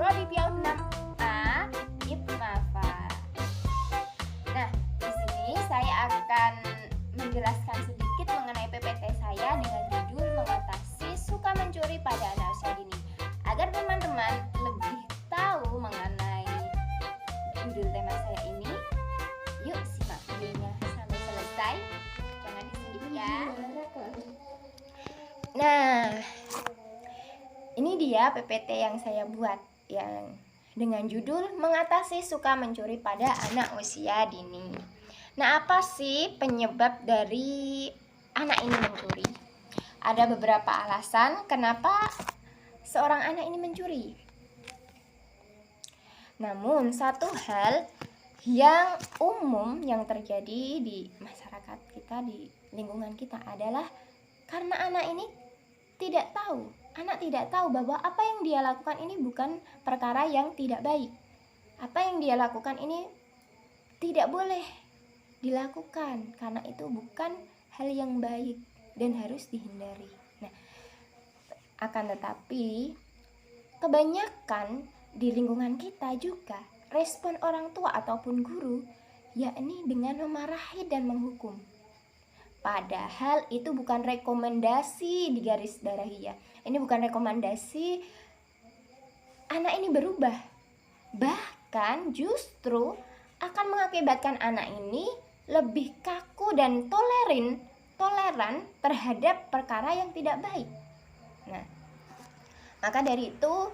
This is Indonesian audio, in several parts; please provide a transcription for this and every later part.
Prodi PAUD 6A IPMAFA. Nah, di sini saya akan menjelaskan sedikit mengenai PPT saya dengan judul mengatasi suka mencuri pada anak usia dini. Agar teman-teman lebih tahu mengenai judul tema saya ini, yuk simak videonya sampai selesai. Jangan di-skip ya. Nah, ini dia PPT yang saya buat yang dengan judul mengatasi suka mencuri pada anak usia dini. Nah, apa sih penyebab dari anak ini mencuri? Ada beberapa alasan kenapa seorang anak ini mencuri. Namun, satu hal yang umum yang terjadi di masyarakat kita, di lingkungan kita adalah karena anak ini tidak tahu. Anak tidak tahu bahwa apa yang dia lakukan ini bukan perkara yang tidak baik. Apa yang dia lakukan ini tidak boleh dilakukan karena itu bukan hal yang baik dan harus dihindari. Nah, akan tetapi kebanyakan di lingkungan kita juga respon orang tua ataupun guru yakni dengan memarahi dan menghukum. Padahal itu bukan rekomendasi, di garis bawahi ya. Ini bukan rekomendasi anak ini berubah. Bahkan justru akan mengakibatkan anak ini lebih kaku dan toleran terhadap perkara yang tidak baik. Nah, maka dari itu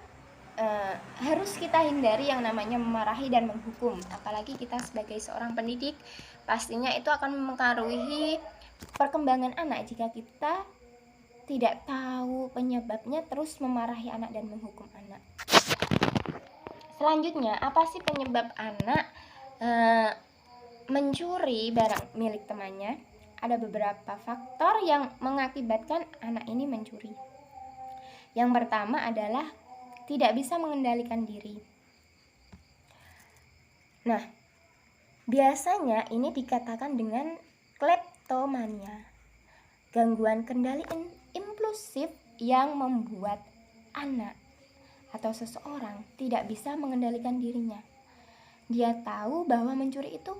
harus kita hindari yang namanya memarahi dan menghukum. Apalagi kita sebagai seorang pendidik, pastinya itu akan mempengaruhi perkembangan anak jika kita tidak tahu penyebabnya terus memarahi anak dan menghukum anak. Selanjutnya, apa sih penyebab anak mencuri barang milik temannya? Ada beberapa faktor yang mengakibatkan anak ini mencuri. Yang pertama adalah tidak bisa mengendalikan diri. Nah, biasanya ini dikatakan dengan kleptomania, gangguan kendali impulsif yang membuat anak atau seseorang tidak bisa mengendalikan dirinya. Dia tahu bahwa mencuri itu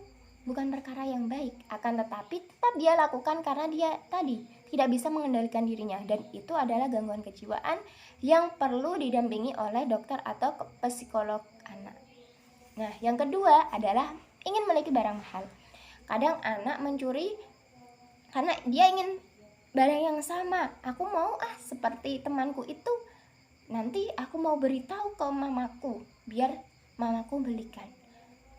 bukan perkara yang baik, akan tetapi tetap dia lakukan karena dia tadi tidak bisa mengendalikan dirinya, dan itu adalah gangguan kejiwaan yang perlu didampingi oleh dokter atau psikolog anak. Nah, yang kedua adalah ingin memiliki barang mahal. Kadang anak mencuri karena dia ingin barang yang sama. Aku mau seperti temanku itu. Nanti aku mau beritahu ke mamaku biar mamaku belikan.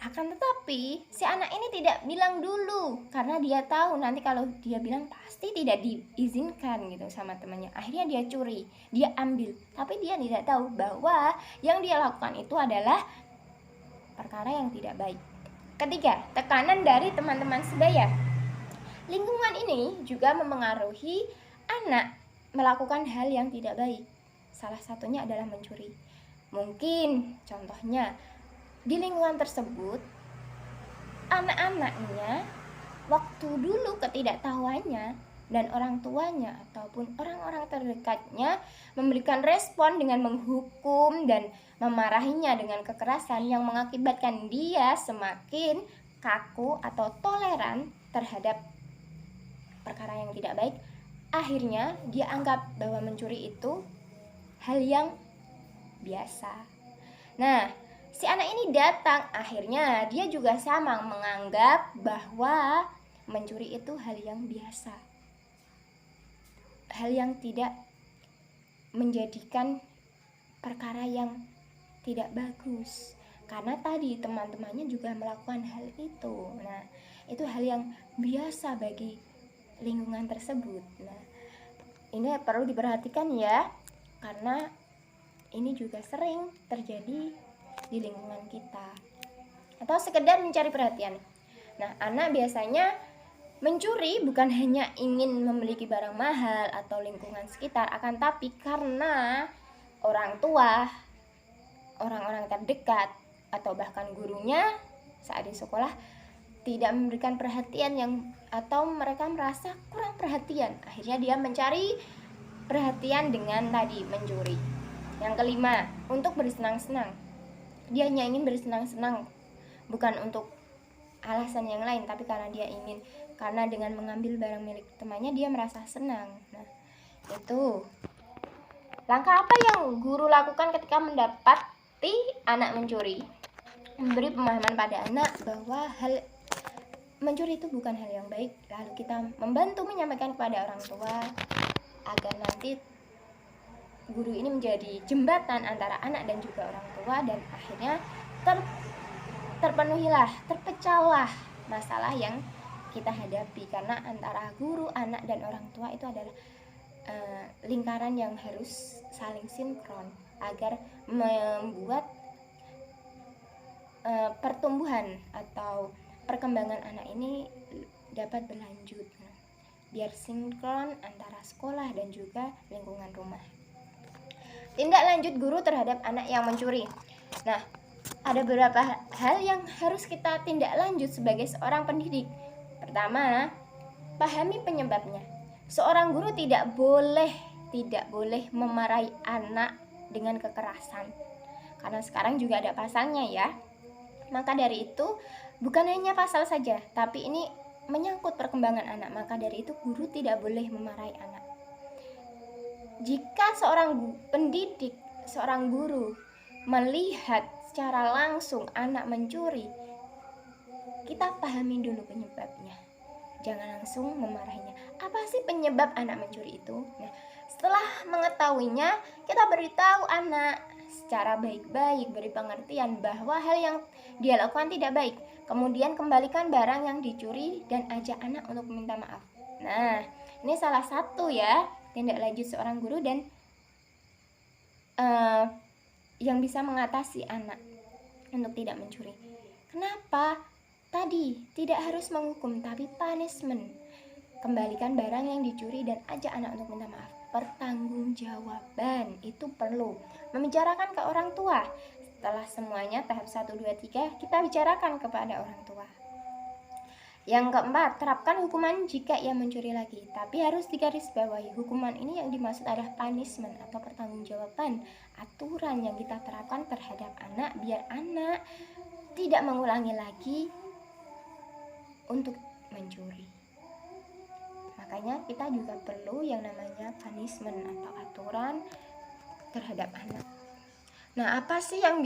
Akan tetapi si anak ini tidak bilang dulu karena dia tahu nanti kalau dia bilang pasti tidak diizinkan gitu sama temannya. Akhirnya dia curi, dia ambil. Tapi dia tidak tahu bahwa yang dia lakukan itu adalah perkara yang tidak baik. Ketiga, tekanan dari teman-teman sebaya. Lingkungan ini juga memengaruhi anak melakukan hal yang tidak baik. Salah satunya adalah mencuri. Mungkin contohnya di lingkungan tersebut anak-anaknya waktu dulu ketidaktahuannya dan orang tuanya ataupun orang-orang terdekatnya memberikan respon dengan menghukum dan memarahinya dengan kekerasan yang mengakibatkan dia semakin kaku atau toleran terhadap perkara yang tidak baik. Akhirnya dia anggap bahwa mencuri itu hal yang biasa. Nah, si anak ini datang, akhirnya dia juga sama menganggap bahwa mencuri itu hal yang biasa, hal yang tidak menjadikan perkara yang tidak bagus, karena tadi teman-temannya juga melakukan hal itu. Nah, itu hal yang biasa bagi lingkungan tersebut. Nah, ini perlu diperhatikan ya, karena ini juga sering terjadi di lingkungan kita atau sekedar mencari perhatian. Nah, anak biasanya mencuri bukan hanya ingin memiliki barang mahal atau lingkungan sekitar, akan tapi karena orang tua, orang-orang terdekat atau bahkan gurunya saat di sekolah tidak memberikan perhatian atau mereka merasa kurang perhatian. Akhirnya dia mencari perhatian dengan tadi mencuri. Yang kelima, untuk bersenang-senang. Dia hanya ingin bersenang-senang, bukan untuk alasan yang lain, tapi karena dia ingin, karena dengan mengambil barang milik temannya dia merasa senang. Nah, itu langkah apa yang guru lakukan ketika mendapati anak mencuri? Memberi pemahaman pada anak bahwa hal mencuri itu bukan hal yang baik, lalu kita membantu menyampaikan kepada orang tua agar nanti guru ini menjadi jembatan antara anak dan juga orang tua, dan akhirnya terpenuhilah, terpecahlah masalah yang kita hadapi, karena antara guru, anak, dan orang tua itu adalah lingkaran yang harus saling sinkron agar membuat pertumbuhan atau perkembangan anak ini dapat berlanjut, biar sinkron antara sekolah dan juga lingkungan rumah. Tindak lanjut guru terhadap anak yang mencuri. Nah, ada beberapa hal yang harus kita tindak lanjut sebagai seorang pendidik. Pertama, pahami penyebabnya. Seorang guru tidak boleh memarahi anak dengan kekerasan, karena sekarang juga ada pasalnya ya. Maka dari itu, bukan hanya pasal saja, tapi ini menyangkut perkembangan anak. Maka dari itu, guru tidak boleh memarahi anak. Jika seorang pendidik, seorang guru melihat secara langsung anak mencuri, kita pahami dulu penyebabnya. Jangan langsung memarahinya. Apa sih penyebab anak mencuri itu? Nah, setelah mengetahuinya, kita beritahu anak secara baik-baik, beri pengertian bahwa hal yang dia lakukan tidak baik. Kemudian kembalikan barang yang dicuri dan ajak anak untuk meminta maaf. Nah, ini salah satu ya tindak lanjut seorang guru dan yang bisa mengatasi anak untuk tidak mencuri. Kenapa? Tadi tidak harus menghukum, tapi punishment. Kembalikan barang yang dicuri dan ajak anak untuk minta maaf. Pertanggungjawaban itu perlu membicarakan ke orang tua. Setelah semuanya tahap 1, 2, 3 kita bicarakan kepada orang tua. Yang keempat, terapkan hukuman jika ia mencuri lagi. Tapi harus digarisbawahi, hukuman ini yang dimaksud adalah punishment atau pertanggungjawaban, aturan yang kita terapkan terhadap anak biar anak tidak mengulangi lagi untuk mencuri. Makanya kita juga perlu yang namanya punishment atau aturan terhadap anak. Nah, apa sih yang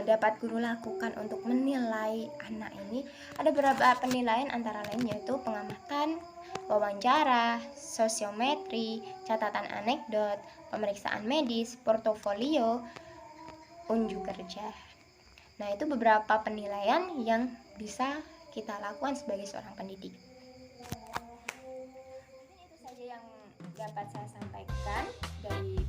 dapat guru lakukan untuk menilai anak ini? Ada beberapa penilaian, antara lain yaitu pengamatan, wawancara, sosiometri, catatan anekdot, pemeriksaan medis, portofolio, unjuk kerja. Nah, itu beberapa penilaian yang bisa kita lakukan sebagai seorang pendidik. Itu saja yang dapat saya sampaikan dari